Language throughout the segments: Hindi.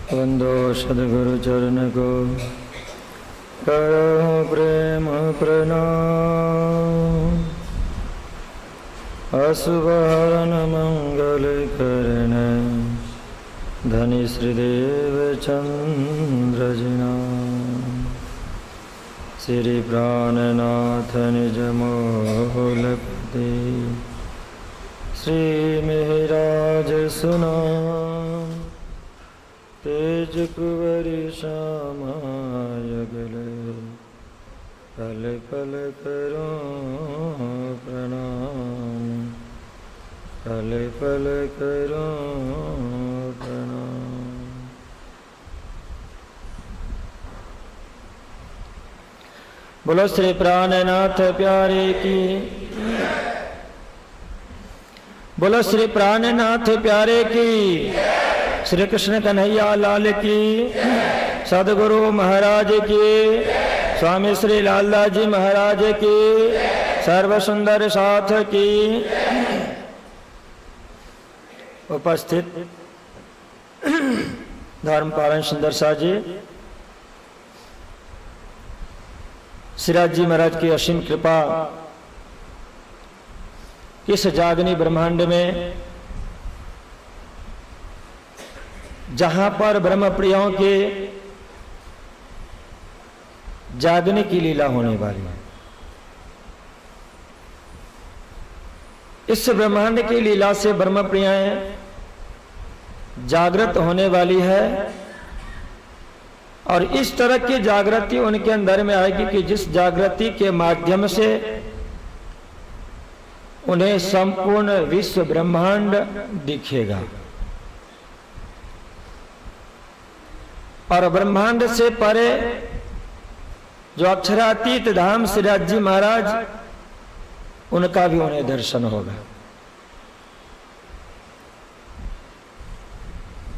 वंदो सद्गुरु चरण को करो प्रेम प्रणाम। अशुभ हरण मंगल करण धनी श्रीदेव चंद्र जिना। श्री प्राणनाथ निज मोलपति श्री मेहराज सुना। तेज कुंवरी श्यामायगल पल पल करो प्रणाम। पल पल करो प्रणाम। बोलो श्री प्राणनाथ प्यारे की। बोलो श्री प्राणनाथ प्यारे की। श्री कृष्ण कन्हैया लाल की। सदगुरु महाराज की। स्वामी श्री लालदास जी महाराज की। सर्व सुंदर साथ की। उपस्थित धर्मपालन सुंदर साथ जी, श्रीराज जी महाराज की असीम कृपा इस जागनी ब्रह्मांड में, जहां पर ब्रह्म प्रियों के जागने की लीला होने वाली है, इस ब्रह्मांड की लीला से ब्रह्म प्रियाएं जागृत होने वाली है। और इस तरह की जागृति उनके अंदर में आएगी कि जिस जागृति के माध्यम से उन्हें संपूर्ण विश्व ब्रह्मांड दिखेगा। और ब्रह्मांड से परे जो अक्षरातीत धाम श्रीराज जी महाराज, उनका भी उन्हें दर्शन होगा।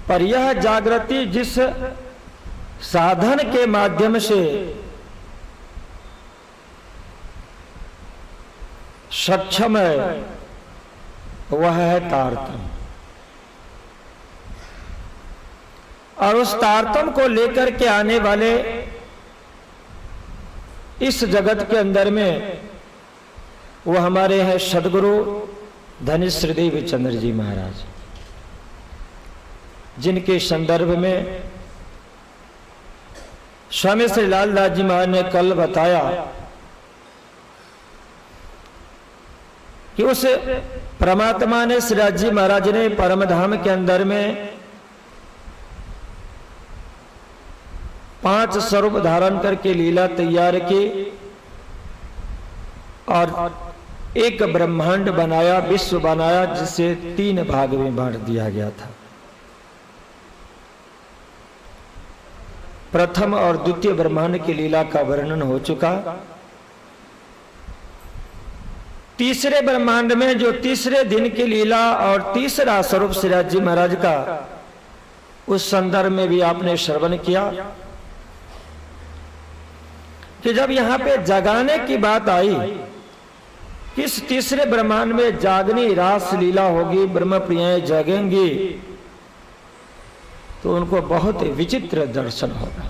पर यह जागृति जिस साधन के माध्यम से सक्षम है, वह है तारतम। और उस तारतम को लेकर के आने वाले इस जगत के अंदर में वो हमारे हैं सदगुरु धनी श्रीदेव चंद्र जी महाराज, जिनके संदर्भ में स्वामी श्री लालदास जी महाराज ने कल बताया कि उस परमात्मा ने श्रीराज जी महाराज ने परम धाम के अंदर में 5 स्वरूप धारण करके लीला तैयार की और एक ब्रह्मांड बनाया, विश्व बनाया, जिसे 3 भाग में बांट दिया गया था। प्रथम और द्वितीय ब्रह्मांड की लीला का वर्णन हो चुका। तीसरे ब्रह्मांड में जो तीसरे दिन की लीला और तीसरा स्वरूप श्रीराज जी महाराज का, उस संदर्भ में भी आपने श्रवण किया कि जब यहां पे जगाने की बात आई, किस तीसरे ब्रह्मांड में जागनी रास लीला होगी, ब्रह्म प्रियाएं जागेंगी, तो उनको बहुत विचित्र दर्शन होगा।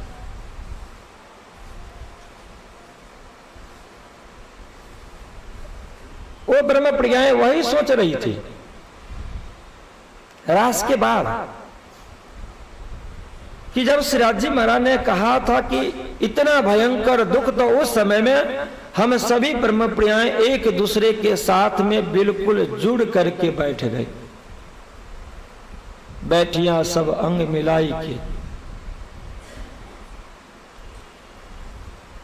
वो ब्रह्म प्रियाएं वही सोच रही थी रास के बाद कि जब श्रीराज जी महाराज ने कहा था कि इतना भयंकर दुख, तो उस समय में हम सभी ब्रह्म प्रियाएं एक दूसरे के साथ में बिल्कुल जुड़ करके बैठ गए। बैठियां सब अंग मिलाई के।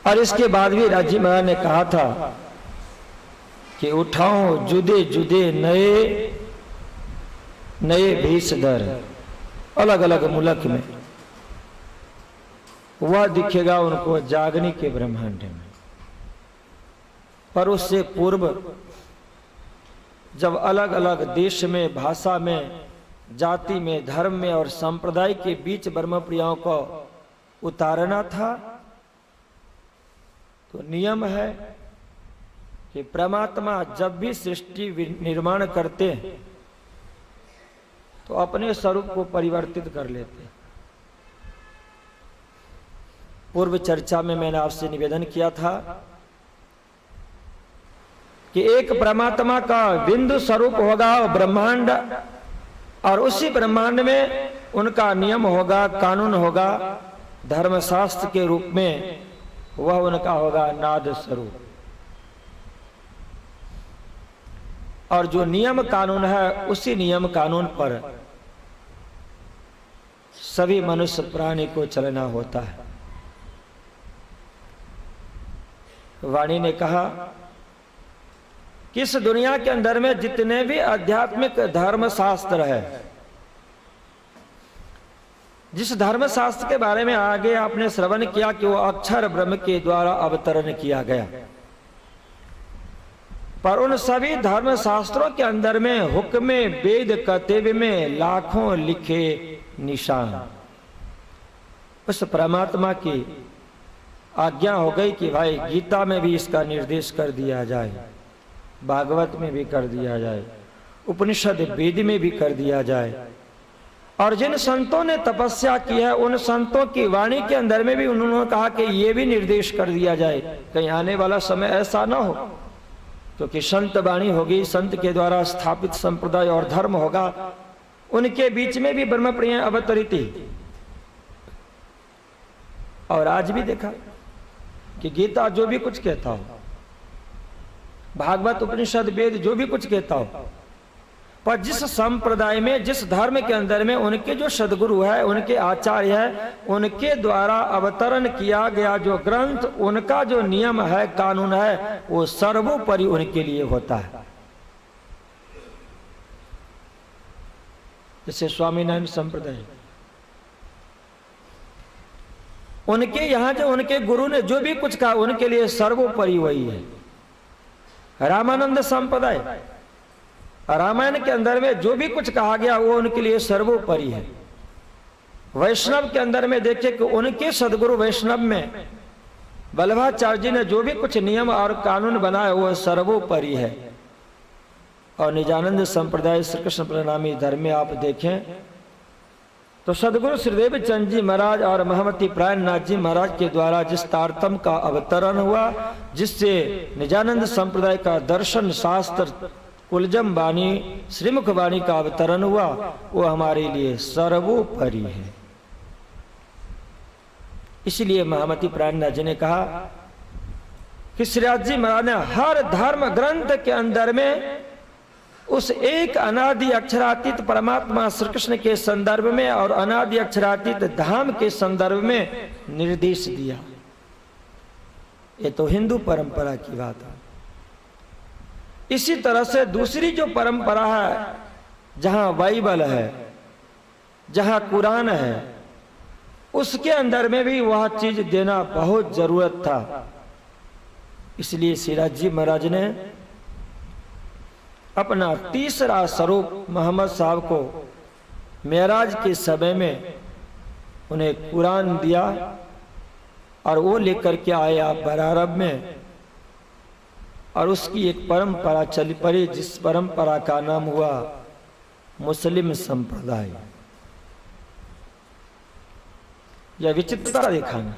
और इसके बाद भी राजी महाराज ने कहा था कि उठाओ जुदे जुदे नए नए भेषधर, अलग अलग मुल्क में वह दिखेगा उनको जागने के ब्रह्मांड में। पर उससे पूर्व जब अलग अलग देश में, भाषा में, जाति में, धर्म में और संप्रदाय के बीच ब्रह्म प्रियाओं को उतारना था, तो नियम है कि परमात्मा जब भी सृष्टि निर्माण करते हैं तो अपने स्वरूप को परिवर्तित कर लेते हैं। पूर्व चर्चा में मैंने आपसे निवेदन किया था कि एक परमात्मा का बिंदु स्वरूप होगा ब्रह्मांड, और उसी ब्रह्मांड में उनका नियम होगा, कानून होगा, धर्मशास्त्र के रूप में वह उनका होगा नाद स्वरूप। और जो नियम कानून है उसी नियम कानून पर सभी मनुष्य प्राणी को चलना होता है। वाणी ने कहा कि इस दुनिया के अंदर में जितने भी आध्यात्मिक धर्म शास्त्र है, जिस धर्म शास्त्र के बारे में आगे आपने श्रवण किया कि वो अक्षर ब्रह्म के द्वारा अवतरण किया गया, पर उन सभी धर्म शास्त्रों के अंदर में हुक्म वेद कर्तव्य में लाखों लिखे निशान। उस परमात्मा की आज्ञा हो गई कि भाई गीता में भी इसका निर्देश कर दिया जाए, भागवत में भी कर दिया जाए, उपनिषद वेद में भी कर दिया जाए। और जिन संतों ने तपस्या की है उन संतों की वाणी के अंदर में भी उन्होंने कहा कि ये भी निर्देश कर दिया जाए, कहीं आने वाला समय ऐसा ना हो, क्योंकि संत वाणी होगी, संत के द्वारा स्थापित संप्रदाय और धर्म होगा, उनके बीच में भी ब्रह्म प्रिय अवतरित। और आज भी देखा कि गीता जो भी कुछ कहता हो, भागवत उपनिषद वेद जो भी कुछ कहता हो, पर जिस संप्रदाय में, जिस धर्म के अंदर में उनके जो सदगुरु है, उनके आचार्य है, उनके द्वारा अवतरण किया गया जो ग्रंथ, उनका जो नियम है, कानून है, वो सर्वोपरि उनके लिए होता है। जैसे स्वामीनारायण संप्रदाय, उनके यहां जो उनके गुरु ने जो भी कुछ कहा उनके लिए सर्वोपरि वही है। रामानंद संप्रदाय, रामायण के अंदर में जो भी कुछ कहा गया वो उनके लिए सर्वोपरि है। वैष्णव के अंदर में देखिए कि उनके सदगुरु वैष्णव में वल्लभाचार्य जी ने जो भी कुछ नियम और कानून बनाए वो सर्वोपरि है। और निजानंद संप्रदाय श्री कृष्ण प्रणामी धर्म में आप देखें तो सदगुरु श्रीदेव चंद जी महाराज और महमती प्राणनाथ जी महाराज के द्वारा जिस तारतम का अवतरण हुआ, जिससे निजानंद संप्रदाय का दर्शन शास्त्र कुलजम वाणी, श्रीमुख वाणी का अवतरण हुआ, वो हमारे लिए सर्वोपरि है। इसलिए महमती प्राणनाथ जी ने कहा कि श्रीराज जी महाराज ने हर धर्म ग्रंथ के अंदर में उस एक अनादि अक्षरातीत परमात्मा श्री कृष्ण के संदर्भ में और अनादि अक्षरातीत धाम के संदर्भ में निर्देश दिया। ये तो हिंदू परंपरा की बात है। इसी तरह से दूसरी जो परंपरा है, जहां बाइबल है, जहां कुरान है, उसके अंदर में भी वह चीज देना बहुत जरूरत था। इसलिए सिराज जी महाराज ने अपना तीसरा स्वरूप मोहम्मद साहब को मेराज के समय में उन्हें कुरान दिया और वो लेकर के आए आप बरारब में, और उसकी एक परंपरा चली पड़ी जिस परंपरा का नाम हुआ मुस्लिम संप्रदाय। यह विचित्रता देखा ना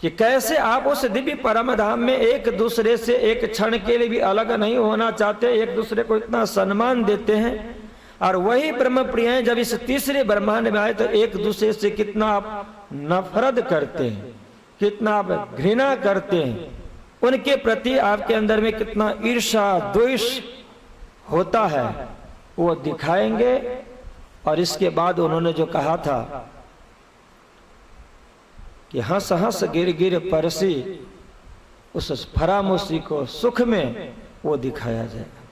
कि कैसे आप उस दिव्य परम धाम में एक दूसरे से एक क्षण के लिए भी अलग नहीं होना चाहते, एक दूसरे को इतना सम्मान देते हैं, और वही ब्रह्म प्रिय जब इस तीसरे ब्रह्मांड में आए तो एक दूसरे से कितना आप नफरत करते हैं, कितना आप घृणा करते हैं, उनके प्रति आपके अंदर में कितना ईर्ष्या द्वेष होता है, वो दिखाएंगे। और इसके बाद उन्होंने जो कहा था कि हंस हंस गिर गिर परसी, उस फरामोशी को सुख में वो दिखाया जाएगा।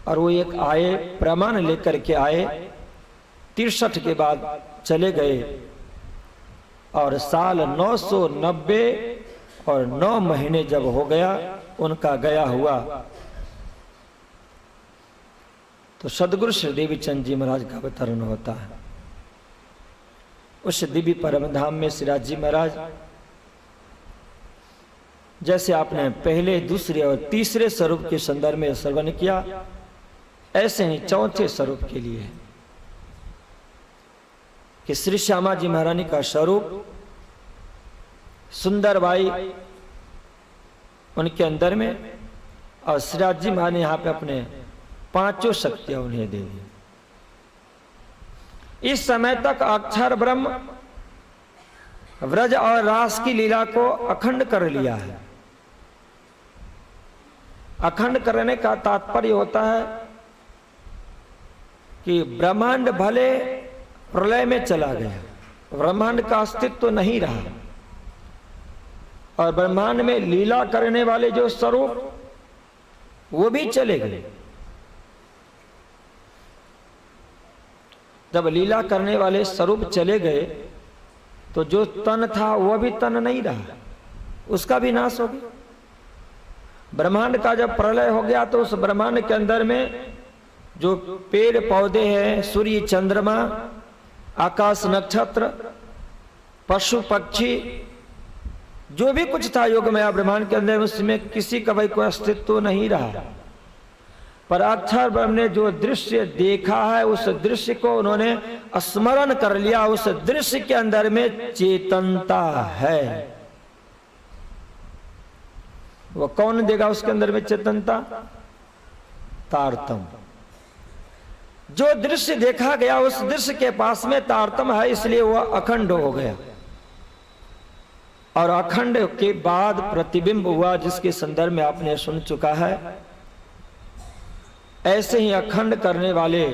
और वो एक आए, प्रमाण लेकर के आए, 63 के बाद चले गए, और साल 990 और 9 महीने जब हो गया उनका गया हुआ, तो सदगुरु श्री देवी चंद जी महाराज का अवतरण होता है। उस दिव्य परम धाम में सिराज जी महाराज, जैसे आपने पहले, दूसरे और तीसरे स्वरूप के संदर्भ में श्रवण किया, ऐसे ही चौथे स्वरूप के लिए कि श्री श्यामा जी महारानी का स्वरूप सुंदर बाई उनके अंदर में, और श्रीराज जी महाराज ने यहाँ पे अपने पांचों शक्तियां उन्हें दे दी। इस समय तक अक्षर ब्रह्म व्रज और रास की लीला को अखंड कर लिया है। अखंड करने का तात्पर्य होता है कि ब्रह्मांड भले प्रलय में चला गया, ब्रह्मांड का अस्तित्व तो नहीं रहा, और ब्रह्मांड में लीला करने वाले जो स्वरूप वो भी चले गए। जब लीला करने वाले स्वरूप चले गए तो जो तन था वह भी तन नहीं रहा, उसका भी नाश हो गया। ब्रह्मांड का जब प्रलय हो गया तो उस ब्रह्मांड के अंदर में जो पेड़ पौधे हैं, सूर्य चंद्रमा, आकाश नक्षत्र, पशु पक्षी, जो भी कुछ था योगमय ब्रह्मांड के अंदर, उसमें किसी का भाई कोई अस्तित्व नहीं रहा। पर अक्षर ब्रह्म ने जो दृश्य देखा है उस दृश्य को उन्होंने स्मरण कर लिया। उस दृश्य के अंदर में चेतनता है। वो कौन देगा उसके अंदर में चेतनता? तारतम। जो दृश्य देखा गया उस दृश्य के पास में तारतम है, इसलिए वह अखंड हो गया। और अखंड के बाद प्रतिबिंब हुआ, जिसके संदर्भ में आपने सुन चुका है। ऐसे ही अखंड करने वाले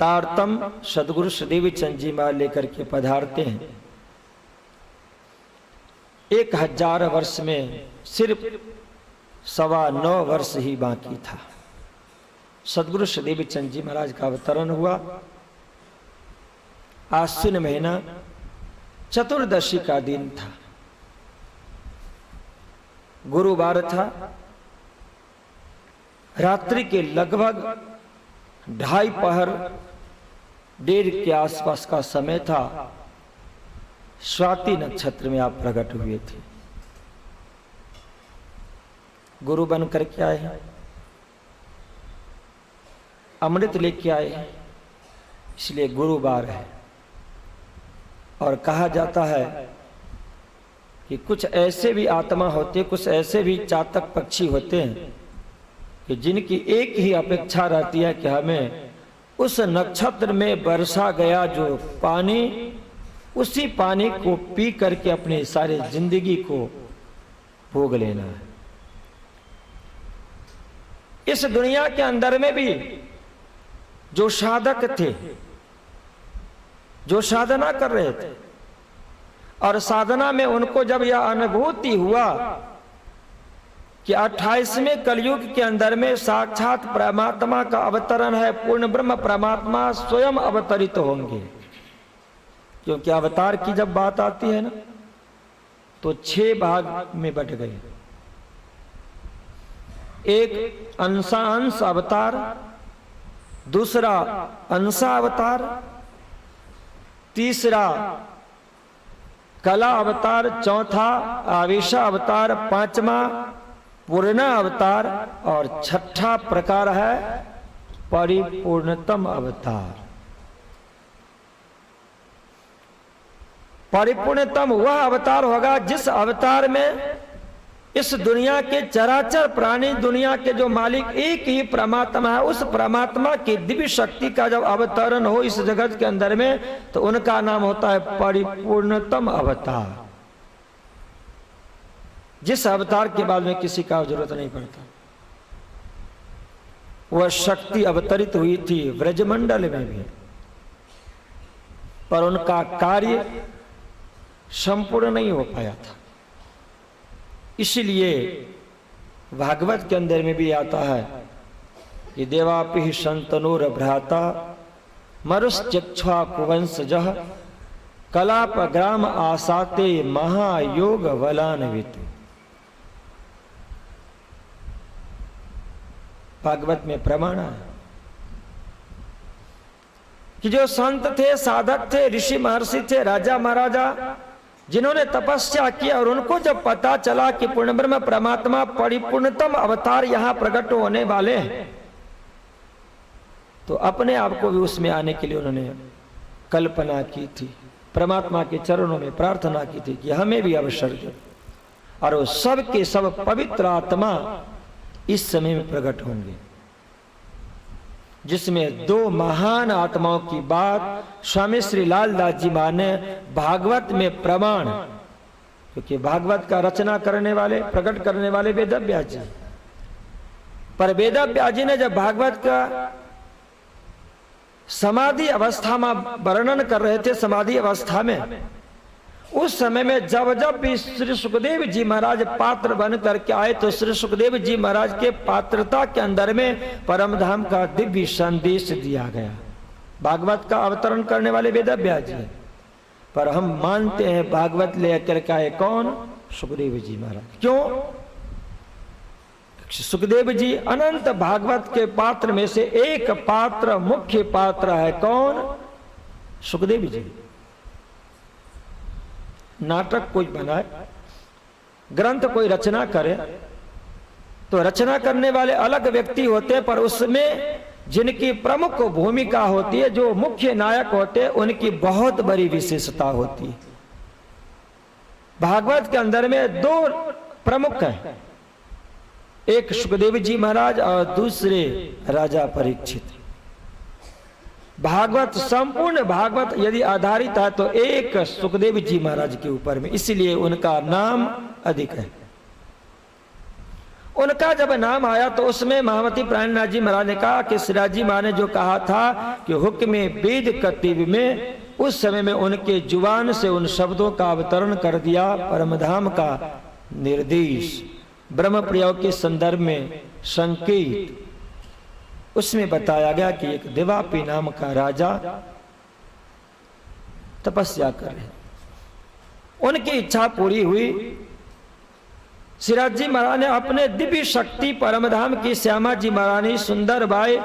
तारतम सदगुरु श्रीदेवी चंद जी महाराज लेकर के पधारते हैं। 1000 वर्ष में सिर्फ 9.25 वर्ष ही बाकी था। सदगुरु श्रीदेवी चंद जी महाराज का अवतरण हुआ। आश्विन महीना चतुर्दशी का दिन था, गुरुवार था। रात्रि के लगभग 2:30 पहर 1:30 के आसपास का समय था। स्वाति नक्षत्र में आप प्रकट हुए थे। गुरु बन करके आए हैं, अमृत लेके आए हैं, इसलिए गुरुवार है। और कहा जाता है कि कुछ ऐसे भी आत्मा होते, कुछ ऐसे भी चातक पक्षी होते हैं कि जिनकी एक ही अपेक्षा रहती है कि हमें उस नक्षत्र में बरसा गया जो पानी, उसी पानी को पी करके अपने सारे जिंदगी को भोग लेना है। इस दुनिया के अंदर में भी जो साधक थे, जो साधना कर रहे थे, और साधना में उनको जब यह अनुभूति हुआ कि 28वें कलयुग के अंदर में साक्षात परमात्मा का अवतरण है, पूर्ण ब्रह्म परमात्मा स्वयं अवतरित होंगे। क्योंकि अवतार की जब बात आती है ना, तो 6 भाग में बट गए। एक अंश अवतार, दूसरा अंशा अवतार, तीसरा कला अवतार, चौथा आवेशा अवतार, पांचवा पूर्ण अवतार, और छठा प्रकार है परिपूर्णतम अवतार। परिपूर्णतम वह अवतार होगा जिस अवतार में इस दुनिया के चराचर प्राणी, दुनिया के जो मालिक एक ही परमात्मा है, उस परमात्मा की दिव्य शक्ति का जब अवतरण हो इस जगत के अंदर में, तो उनका नाम होता है परिपूर्णतम अवतार। जिस अवतार के बाद में किसी का जरूरत नहीं पड़ता। वह शक्ति अवतरित हुई थी ब्रजमंडल में भी, पर उनका कार्य संपूर्ण नहीं हो पाया था। इसलिए भागवत के अंदर में भी आता है कि देवापि संतनोर भ्राता मरुश्चक्ष्वा कुवंशजः कलाप ग्राम आसाते महायोग वलान्वित। भागवत में प्रमाण है कि जो संत थे, साधक थे, ऋषि महर्षि थे, राजा महाराजा, जिन्होंने तपस्या किया और उनको जब पता चला कि पूर्ण ब्रह्म परमात्मा परिपूर्णतम अवतार यहां प्रकट होने वाले हैं, तो अपने आप को भी उसमें आने के लिए उन्होंने कल्पना की थी, परमात्मा के चरणों में प्रार्थना की थी कि हमें भी अवसर दे। और वो सब के सब पवित्र आत्मा इस समय में प्रकट होंगे, जिसमें दो महान आत्माओं की बात स्वामी श्री लालदास जी माने भागवत में प्रमाण, क्योंकि भागवत का रचना करने वाले, प्रकट करने वाले वेदव्यास जी। पर वेदव्यास जी ने जब भागवत का समाधि अवस्था में वर्णन कर रहे थे, समाधि अवस्था में, उस समय में जब जब भी श्री सुखदेव जी महाराज पात्र बन करके आए तो श्री सुखदेव जी महाराज के पात्रता के अंदर में परमधाम का दिव्य संदेश दिया गया। भागवत का अवतरण करने वाले वेदव्यास जी, पर हम मानते हैं भागवत लेकर के आए कौन? सुखदेव जी महाराज। क्यों? सुखदेव जी अनंत भागवत के पात्र में से एक पात्र, मुख्य पात्र है कौन? सुखदेव जी। नाटक कोई बनाए, ग्रंथ कोई रचना करे, तो रचना करने वाले अलग व्यक्ति होते हैं, पर उसमें जिनकी प्रमुख भूमिका होती है, जो मुख्य नायक होते हैं, उनकी बहुत बड़ी विशेषता होती है। भागवत के अंदर में दो प्रमुख हैं, एक सुखदेव जी महाराज और दूसरे राजा परीक्षित। भागवत, संपूर्ण भागवत यदि आधारित है तो एक सुखदेव जी महाराज के ऊपर में, इसलिए उनका नाम अधिक है। उनका जब नाम आया तो उसमें महामती प्राणनाथ जी महाराज ने कहा कि सिराज जी महाराज ने जो कहा था कि हुक्म वेद कतिब में, उस समय में उनके जुबान से उन शब्दों का अवतरण कर दिया। परमधाम का निर्देश ब्रह्म प्रयोग के संदर्भ में संकेत, उसमें बताया गया कि एक देवापी नाम का राजा तपस्या कर रहे, उनकी इच्छा पूरी हुई। सिराज जी महाराज ने अपने दिव्य शक्ति परमधाम की श्यामा जी महारानी सुंदर बाई,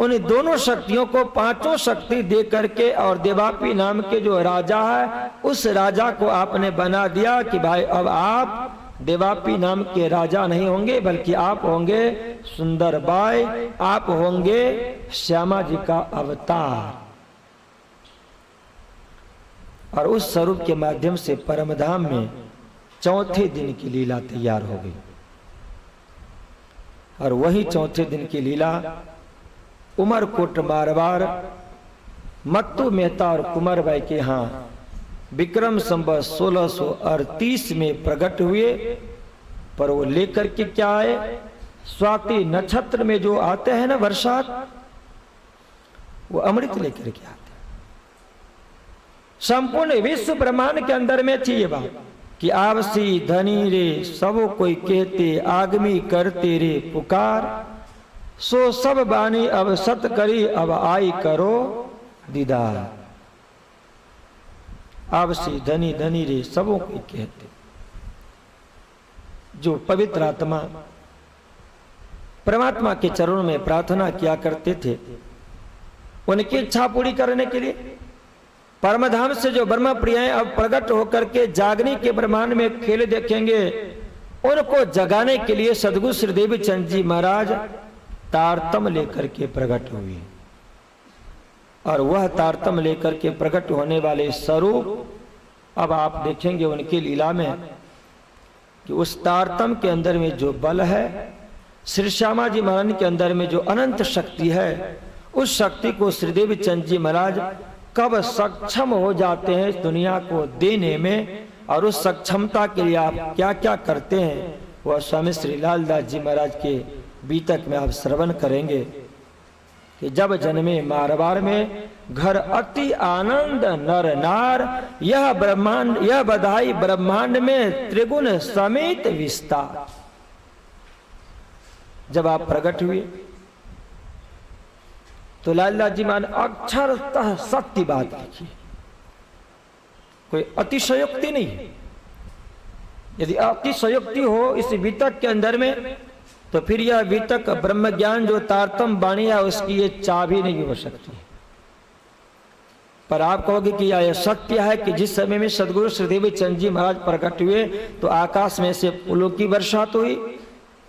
उन दोनों शक्तियों को पांचों शक्ति दे करके और देवापी नाम के जो राजा है उस राजा को आपने बना दिया कि भाई अब आप देवापी नाम के राजा नहीं होंगे, बल्कि आप होंगे सुंदर बाई, आप होंगे श्यामा जी का अवतार। और उस स्वरूप के माध्यम से परमधाम में चौथे दिन की लीला तैयार हो गई। और वही चौथे दिन की लीला उमरकोट मारवाड़ मत्तू मेहता और कुंवरबाई के यहाँ विक्रम संवत 1638 में प्रकट हुए। पर वो लेकर के क्या आए? स्वाति नक्षत्र में जो आते हैं ना वर्षात, वो अमृत लेकर के आते हैं। संपूर्ण विश्व ब्रह्मांड के अंदर में थी ये बात कि आवसी धनी रे सबो कोई कहते, आगमी करते रे पुकार, सो सब बानी अब सत करी, अब आई करो दीदार। आवसी धनी धनी रे सबों को कहते, जो पवित्र आत्मा परमात्मा के चरणों में प्रार्थना किया करते थे, उनकी इच्छा पूरी करने के लिए परमधाम से जो ब्रह्म प्रियाएं अब प्रकट होकर के जागने के ब्रह्मांड में खेल देखेंगे, उनको जगाने के लिए सदगुरु श्री देवीचंद जी महाराज तारतम लेकर के प्रकट हुए। और वह तारतम लेकर के प्रकट होने वाले स्वरूप अब आप देखेंगे उनकी लीला में कि उस तारतम के अंदर में जो बल है, श्री श्यामा जी महाराज के अंदर में जो अनंत शक्ति है, उस शक्ति को श्रीदेवी चंद जी महाराज कब सक्षम हो जाते हैं दुनिया को देने में, और उस सक्षमता के लिए आप क्या क्या करते हैं वह स्वामी श्री लालदास जी महाराज के बीतक में आप श्रवण करेंगे कि जब जन्मे मारवाड़ में घर अति आनंद नर नार, यह ब्रह्मांड यह बधाई ब्रह्मांड में त्रिगुण समेत विस्तार। जब आप प्रकट हुए तो लालदास जी मान अक्षरतः सत्य बात लिखी, कोई अतिशयोक्ति नहीं। यदि अतिशयोक्ति हो इस वितक के अंदर में तो फिर यह वितक ब्रह्म ज्ञान जो तारतम वाणी है उसकी ये चाबी नहीं हो सकती। पर आप कहोगे कि यह सत्य है कि जिस समय में सदगुरु श्रीदेवी चंद जी महाराज प्रकट हुए तो आकाश में से फूलों की बरसात हुई,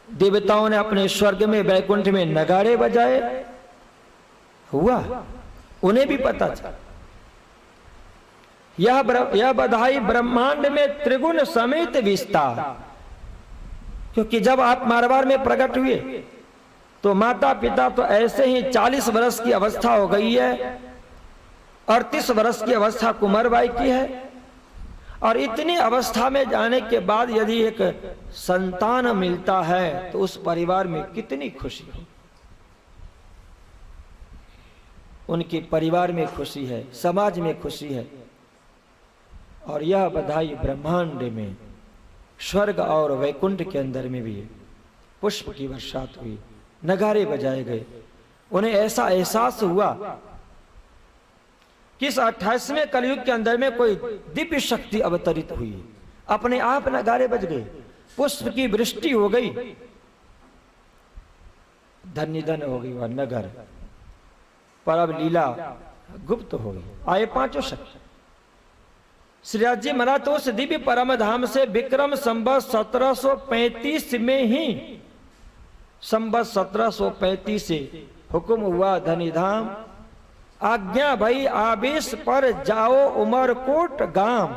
देवताओं ने अपने स्वर्ग में वैकुंठ में नगाड़े बजाए, हुआ, उन्हें भी पता था। यह बधाई ब्रह्मांड में त्रिगुण समेत विस्तार। क्योंकि जब आप मारवाड़ में प्रकट हुए तो माता पिता तो ऐसे ही 40 वर्ष की अवस्था हो गई है, 38 वर्ष की अवस्था कुंवरबाई की है, और इतनी अवस्था में जाने के बाद यदि एक संतान मिलता है तो उस परिवार में कितनी खुशी हो। उनके परिवार में खुशी है, समाज में खुशी है। और यह बधाई ब्रह्मांड में, स्वर्ग और वैकुंठ के अंदर में भी पुष्प की बरसात हुई, नगारे बजाए गए। उन्हें ऐसा एहसास हुआ कि इस 28वें कलयुग के अंदर में कोई दिव्य शक्ति अवतरित हुई। अपने आप नगारे बज गए, पुष्प की वृष्टि हो गई, धन्य धन्य हो गई वह नगर। पर अब लीला गुप्त हो गई। आए पांचों शक्ति। श्रीराज जी महाराज तो उस दिव्य परम धाम से विक्रम संवत 1735 में ही, संवत 1735 से हुक्म हुआ धनिधाम, आज्ञा भई आवेश पर जाओ उमरकोट गांव।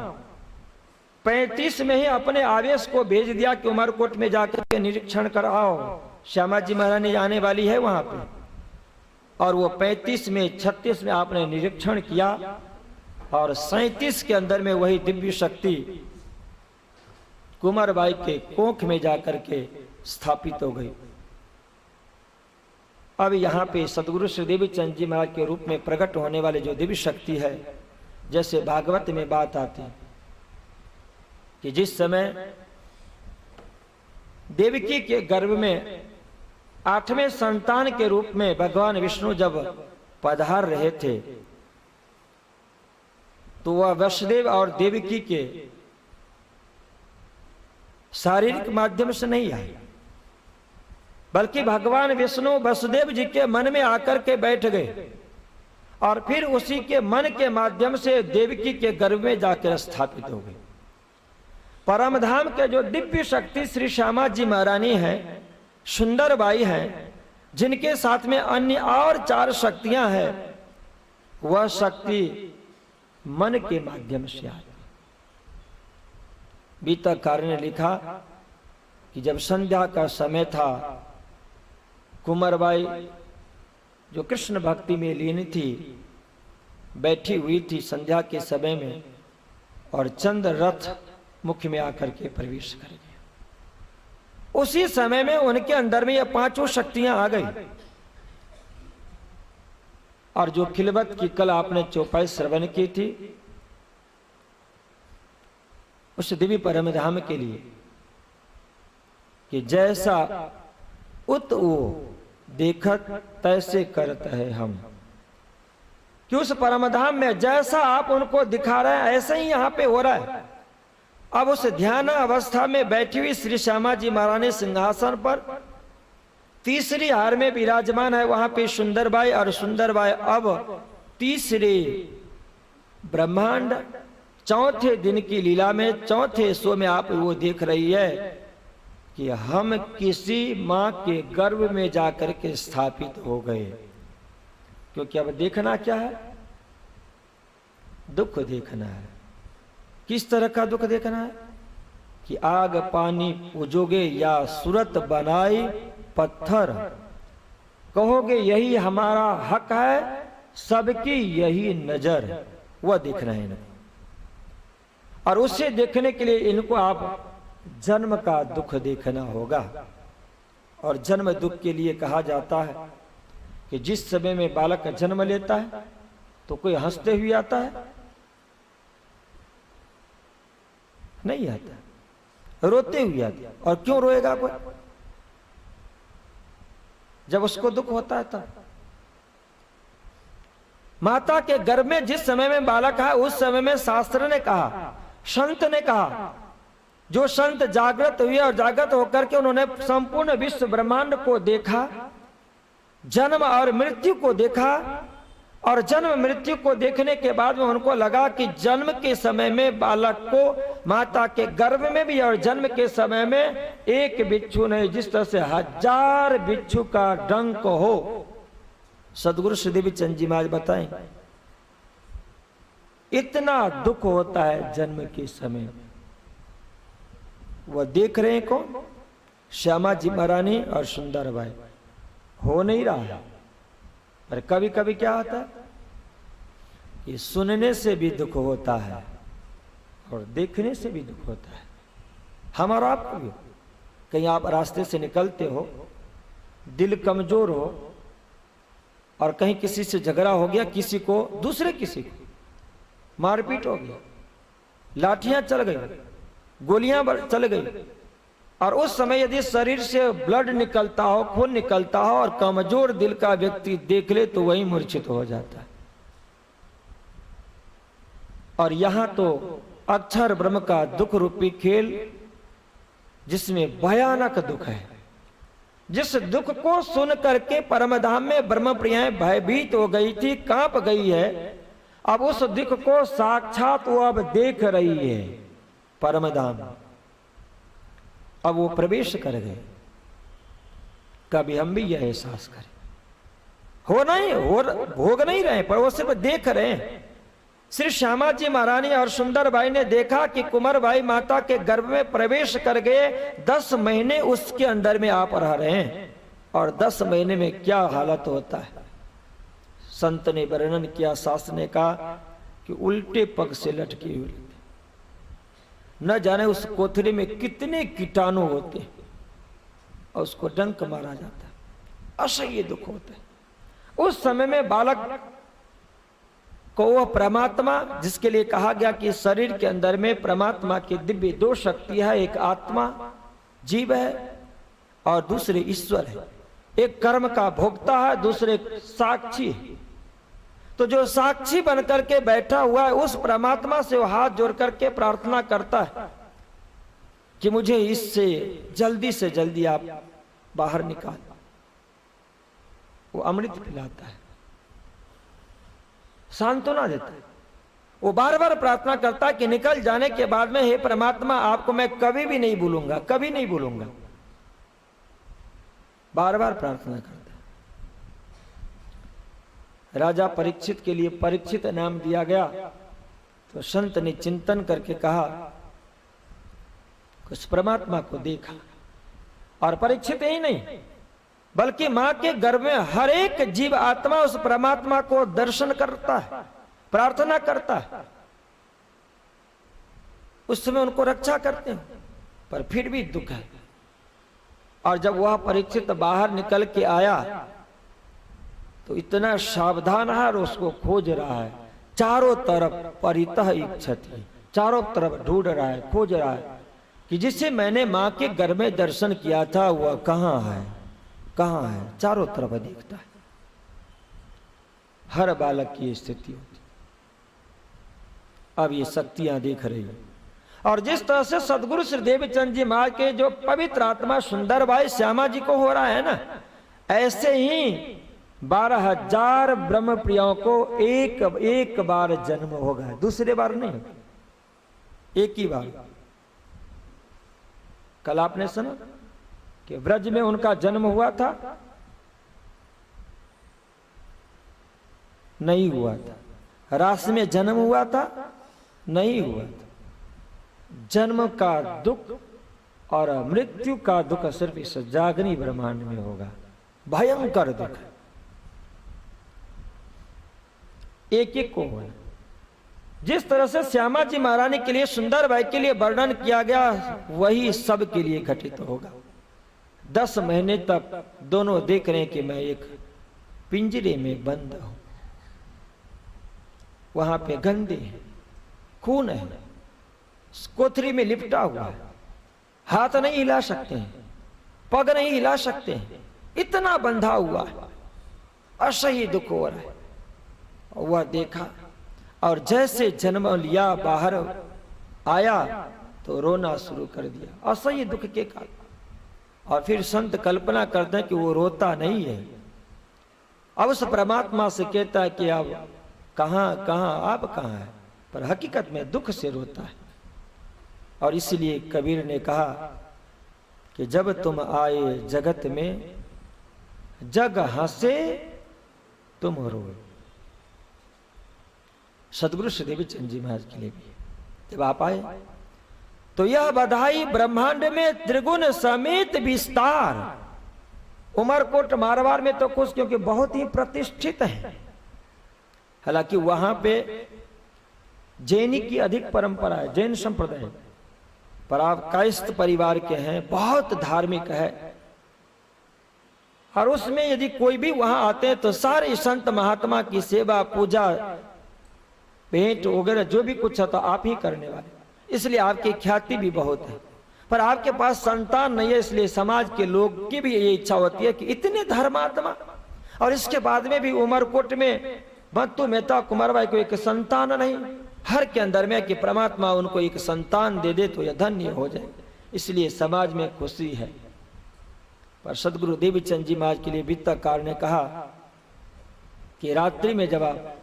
35 में ही अपने आवेश को भेज दिया कि उमरकोट में जाकर के निरीक्षण कराओ, श्यामा जी महारानी आने वाली है वहां पे। और वो 35 में 36 में आपने निरीक्षण किया और 37 के अंदर में वही दिव्य शक्ति कुंवरबाई के कोख में जाकर के स्थापित हो गई। अब यहाँ पे सदगुरु श्री देवी चंद जी महाराज के रूप में प्रकट होने वाले जो दिव्य शक्ति है, जैसे भागवत में बात आती कि जिस समय देवकी के गर्भ में 8वें संतान के रूप में भगवान विष्णु जब पधार रहे थे तो वह वसुदेव और देवकी के शारीरिक माध्यम से नहीं आए, बल्कि भगवान विष्णु वसुदेव जी के मन में आकर के बैठ गए और फिर उसी के मन के माध्यम से देवकी के गर्भ में जाकर स्थापित हो गए। परमधाम के जो दिव्य शक्ति श्री श्यामा जी महारानी है, सुंदरबाई हैं, जिनके साथ में अन्य और 4 शक्तियां हैं, वह शक्ति मन के माध्यम से आई। बीतकार ने लिखा कि जब संध्या का समय था, कुंवरबाई जो कृष्ण भक्ति में लीन थी, बैठी हुई थी संध्या के समय में, और चंद्र रथ मुख में आकर के प्रवेश कर गया। उसी समय में उनके अंदर में ये 5 शक्तियां आ गई। और जो खिलवत की कल आपने चौपाई श्रवण की थी, उस दिव्य परम धाम के लिए कि जैसा उत वो देखत तैसे करत है हम, कि उस परम धाम में जैसा आप उनको दिखा रहे हैं ऐसे ही यहां पे हो रहा है। अब उस ध्यान अवस्था में बैठी हुई श्री श्यामा जी महारानी सिंहासन पर तीसरी हार में विराजमान है, वहां पे सुंदरबाई, और सुंदरबाई अब तीसरे ब्रह्मांड चौथे दिन की लीला में, चौथे शो में आप वो देख रही है कि हम किसी मां के गर्भ में जाकर के स्थापित हो गए। क्योंकि अब देखना क्या है? दुख देखना है। किस तरह का दुख देखना है? कि आग पानी पूजोगे या सूरत बनाई पत्थर, कहोगे यही हमारा हक है, सबकी यही नजर, वह देखना है इनको। और उसे देखने के लिए इनको आप जन्म का दुख देखना होगा। और जन्म दुख के लिए कहा जाता है कि जिस समय में बालक जन्म लेता है तो कोई हंसते हुए आता है? नहीं आता, रोते हुए आता। और क्यों रोएगा कोई? जब उसको दुख होता है तब। माता के गर्भ में जिस समय में बालक है, उस समय में शास्त्र ने कहा, संत ने कहा, जो संत जागृत हुए और जागृत होकर के उन्होंने संपूर्ण विश्व ब्रह्मांड को देखा, जन्म और मृत्यु को देखा, और जन्म मृत्यु को देखने के बाद में उनको लगा कि जन्म के समय में बालक को माता के गर्भ में भी और जन्म के समय में एक बिच्छू नहीं, जिस तरह से 1000 बिच्छू का डंक हो। सदगुरु श्री देवी चंद जी महाराज बताएं, इतना दुख होता है जन्म के समय। वह देख रहे हैं कौन? श्यामा जी महारानी और सुंदरबाई। हो नहीं रहा है, पर कभी कभी क्या होता है, ये सुनने से भी दुख होता है और देखने से भी दुख होता है। हमारा आपको भी, कहीं आप रास्ते से निकलते हो, दिल कमजोर हो और कहीं किसी से झगड़ा हो गया, किसी को दूसरे किसी को मारपीट हो गया, लाठियां चल गई, गोलियां चल गई, और उस समय यदि शरीर से ब्लड निकलता हो, खून निकलता हो और कमजोर दिल का व्यक्ति देख ले तो वही मूर्छित हो जाता है। और यहां तो अक्षर ब्रह्म का दुख रूपी खेल, जिसमें भयानक दुख है, जिस दुख को सुन करके परमधाम में ब्रह्म प्रियाएं भयभीत हो गई थी, कांप गई है। अब उस दुख को साक्षात वो अब देख रही है परमधाम। अब वो प्रवेश कर गए। कभी हम भी यह एहसास करें, भोग नहीं रहे, पर वो सिर्फ देख रहे हैं। श्री श्यामा जी महारानी और सुंदरबाई ने देखा कि कुंवरबाई माता के गर्भ में प्रवेश कर गए। 10 महीने उसके अंदर में आप रह रहे हैं, और 10 महीने में क्या हालत होता है। संत ने वर्णन किया, शास्त्र ने कहा कि उल्टे पग से लटके हुए, न जाने उस कोठरी में कितने कीटाणु होते हैं, और उसको डंक मारा जाता है। असह्य दुख होता है। उस समय में बालक को वह परमात्मा, जिसके लिए कहा गया कि शरीर के अंदर में परमात्मा की दिव्य 2 शक्ति है, एक आत्मा जीव है और दूसरे ईश्वर है। एक कर्म का भोक्ता है, दूसरे साक्षी है। तो जो साक्षी बनकर के बैठा हुआ है, उस परमात्मा से वो हाथ जोड़ करके प्रार्थना करता है कि मुझे इससे जल्दी से जल्दी आप बाहर निकाल। वो अमृत पिलाता है, सांत्वना देता है। वो बार बार प्रार्थना करता है कि निकल जाने के बाद में, हे परमात्मा, आपको मैं कभी भी नहीं भूलूंगा, कभी नहीं भूलूंगा। बार बार प्रार्थना करता है। राजा परीक्षित के लिए परीक्षित नाम दिया गया, तो संत ने चिंतन करके कहा, उस परमात्मा को देखा। और परीक्षित ही नहीं, बल्कि मां के गर्भ में हर एक जीव आत्मा उस परमात्मा को दर्शन करता है, प्रार्थना करता है। उस समय उनको रक्षा करते हैं, पर फिर भी दुख है। और जब वह परीक्षित बाहर निकल के आया तो इतना सावधान है और उसको खोज रहा है। चारों तरफ परितः इच्छति, चारों तरफ ढूंढ रहा है, खोज रहा है कि जिसे मैंने मां के गर्भ में दर्शन किया था वह कहां है, कहां है। चारों तरफ देखता है। हर बालक की स्थिति होती। अब ये शक्तियां देख रही है। और जिस तरह से सदगुरु श्री देवचंद जी महाराज के जो पवित्र आत्मा सुंदरबाई श्यामा जी को हो रहा है ना, ऐसे ही 12,000 ब्रह्म प्रियों को एक बार जन्म होगा, दूसरे बार नहीं, एक ही बार। कल आपने सुना कि ब्रज में उनका जन्म हुआ था, नहीं हुआ था। रास में जन्म हुआ था, नहीं हुआ था। जन्म का दुख और मृत्यु का दुख सिर्फ इस जागनी ब्रह्मांड में होगा। भयंकर दुख एक एक को होगा। जिस तरह से श्यामा जी महारानी के लिए, सुंदरबाई के लिए वर्णन किया गया, वही सब के लिए घटित होगा। 10 महीने तक दोनों देख रहे हैं कि मैं एक पिंजरे में बंद हूं। वहां पे गंदे हैं, खून है, कोठरी में लिपटा हुआ है, हाथ नहीं हिला सकते हैं, पग नहीं हिला सकते हैं, इतना बंधा हुआ है, असह्य दुख हो रहा है। वह देखा और जैसे जन्म लिया, बाहर आया तो रोना शुरू कर दिया असह्य दुख के कारण। और फिर संत कल्पना करते हैं कि वो रोता नहीं है, अब उस परमात्मा से कहता है कि अब कहां कहां, आप कहां है, पर हकीकत में दुख से रोता है। और इसलिए कबीर ने कहा कि जब तुम आए जगत में, जग हंसे तुम रो। सदगुरु श्रीदेव चंद जी महाराज के लिए भी। जब आप आए तो यह बधाई ब्रह्मांड में त्रिगुण समेत विस्तार। उमरकोट मारवाड़ में तो कुछ, क्योंकि बहुत ही प्रतिष्ठित है, हालांकि वहां पे जैनी की अधिक परंपरा है, जैन संप्रदाय, पर आप कायस्थ परिवार के हैं, बहुत धार्मिक है। और उसमें यदि कोई भी वहां आते हैं तो सारे संत महात्मा की सेवा पूजा भेंट वगैरह जो भी कुछ है तो आप ही करने वाले, इसलिए आपकी ख्याति भी बहुत है। पर आपके पास संतान नहीं है, इसलिए समाज के लोग की भी ये इच्छा होती है कि इतने धर्मात्मा, और इसके बाद में भी उमरकोट में बंतु मेहता कुमारबाई को एक संतान नहीं, हर के अंदर में कि परमात्मा उनको एक संतान दे दे तो यह धन्य हो जाए, इसलिए समाज में खुशी है। पर सदगुरु देवीचंद जी महाराज के लिए वित्तकार ने कहा कि रात्रि में जब आप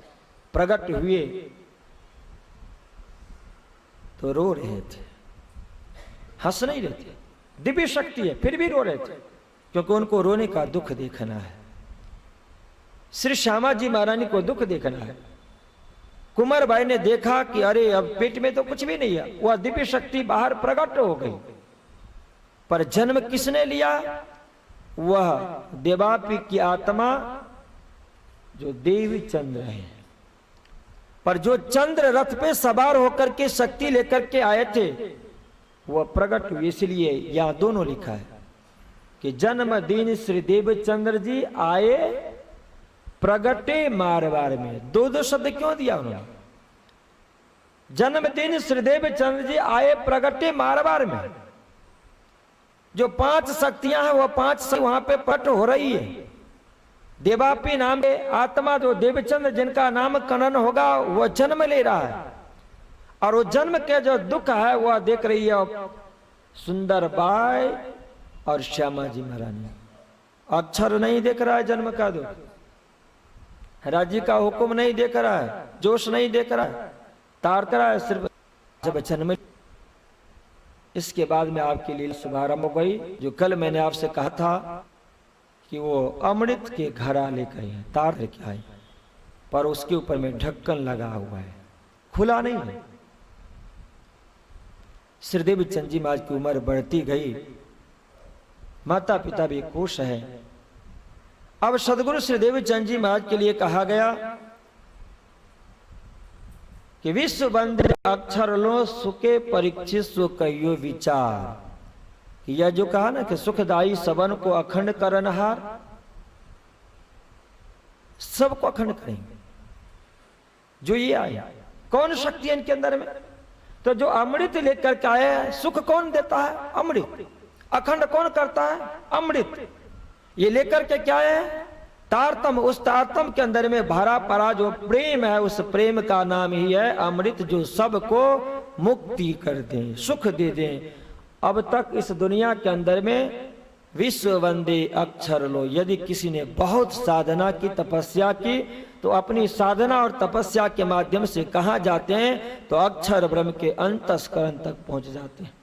प्रकट हुए तो रो रहे थे, हंस नहीं रहे थे, दिव्य शक्ति है फिर भी रो रहे थे, क्योंकि उनको रोने का दुख देखना है। श्री श्यामा जी महारानी को दुख देखना है। कुंवर भाई ने देखा कि अरे अब पेट में तो कुछ भी नहीं है, वह दिव्य शक्ति बाहर प्रकट हो गई, पर जन्म किसने लिया? वह देवापी की आत्मा जो देवी चंद्र है। पर जो चंद्र रथ पे सवार होकर के शक्ति लेकर के आए थे वह प्रकट हुए, इसलिए यहां दोनों लिखा है कि जन्मदिन श्री देवचंद्र जी आए प्रगटे मारवाड़ में। दो दो शब्द क्यों दिया उन्होंने? जन्मदिन श्री देवचंद्र जी आए प्रगटे मारवाड़ में। जो 5 शक्तियां हैं वह 5 वहां पे पट हो रही है। देवापी नाम के आत्मा जो देवचंद्र जिनका नाम कनन होगा वह जन्म ले रहा है, और वो जन्म के जो दुख है वह देख रही है सुंदर बाई और श्यामा जी महारानी। अक्षर नहीं देख रहा है जन्म का दुख, राज्य का हुक्म नहीं देख रहा है, जोश नहीं देख रहा है, तारता रहा है सिर्फ जब जन्म। इसके बाद में आपके लिए शुभारंभ हो गई, जो कल मैंने आपसे कहा था कि वो अमृत के घड़ा लेकर आए, तार लेके आए, पर उसके ऊपर में ढक्कन लगा हुआ है, खुला नहीं है। श्री देवचंद जी महाराज की उम्र बढ़ती गई, माता पिता भी खुश है। अब सदगुरु श्री देवचंद जी महाराज के लिए कहा गया कि विश्व वंदे अक्षर लो सुखे परीक्षित सु कहियो विचार। यह जो कहा ना कि सुखदाई सबन को अखंड करनहार, सबको अखंड करेंगे जो ये आए। कौन शक्ति है इनके अंदर में? तो जो अमृत लेकर के आए, सुख कौन देता है? अमृत। अखंड कौन करता है? अमृत। ये लेकर के क्या है? तारतम। उस तारतम के अंदर में भरा पड़ा जो प्रेम है, उस प्रेम का नाम ही है अमृत, जो सबको मुक्ति कर दे, सुख दे दे। अब तक इस दुनिया के अंदर में विश्व वंदे अक्षर लो, यदि किसी ने बहुत साधना की, तपस्या की, तो अपनी साधना और तपस्या के माध्यम से कहाँ जाते हैं? तो अक्षर ब्रह्म के अंतस्करण तक पहुंच जाते हैं।